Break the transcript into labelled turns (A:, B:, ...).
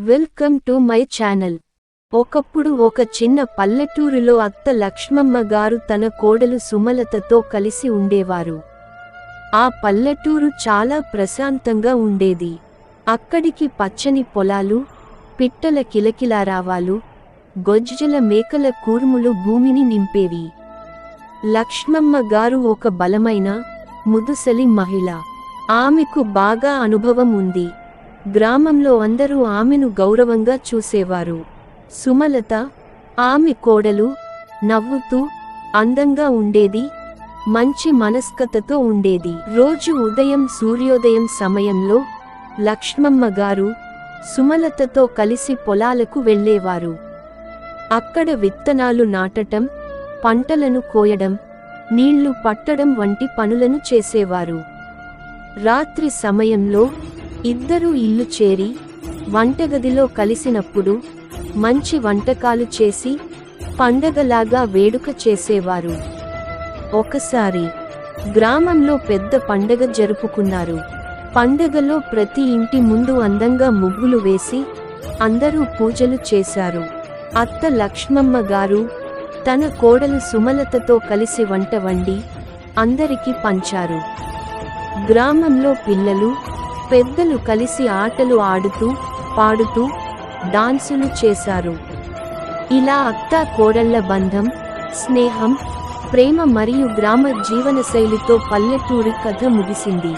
A: Welcome to my channel. ఒకప్పుడు ఒక చిన్న పల్లెటూరులో అత్త లక్ష్మమ్మ గారు తన కోడలు సుమలతతో కలిసి ఉండేవారు. ఆ పల్లెటూరు చాలా ప్రశాంతంగా ఉండేది. అక్కడికి పచ్చని పొలాలు, పిట్టల కిలకిలారావాలు, గొజ్జల మేకల కూర్ములు భూమిని నింపేవి. లక్ష్మమ్మ గారు ఒక బలమైన, ముదుసలి మహిళ. ఆమెకు బాగా అనుభవం ఉంది. గ్రామంలో అందరూ ఆమెను గౌరవంగా చూసేవారు. సుమలత, ఆమె కోడలు, నవ్వుతూ, అందంగా ఉండేది, మంచి మనస్కతతో ఉండేది. రోజు ఉదయం సూర్యోదయం సమయంలో లక్ష్మమ్మ గారు సుమలతతో కలిసి పొలాలకు వెళ్ళేవారు. అక్కడ విత్తనాలు నాటటం, పంటలను కోయడం, నీళ్లు పట్టడం వంటి పనులను చేసేవారు. రాత్రి సమయంలో ఇద్దరూ ఇల్లు చేరి వంటగదిలో కలిసినప్పుడు మంచి వంటకాలు చేసి పండగలాగా వేడుక చేసేవారు. ఒకసారి గ్రామంలో పెద్ద పండగ జరుపుకున్నారు. పండగలో ప్రతి ఇంటి ముందు అందంగా ముగ్గులు వేసి అందరూ పూజలు చేశారు. అత్త లక్ష్మమ్మ గారు తన కోడలు సుమలతతో కలిసి వంట వండి అందరికీ పంచారు. గ్రామంలో పిల్లలు, పెద్దలు కలిసి ఆటలు ఆడుతూ, పాడుతూ, డాన్సులు చేశారు. ఇలా అత్తా కోడళ్ల బంధం, స్నేహం, ప్రేమ మరియు గ్రామ జీవనశైలితో పల్లెటూరి కథ ముగిసింది.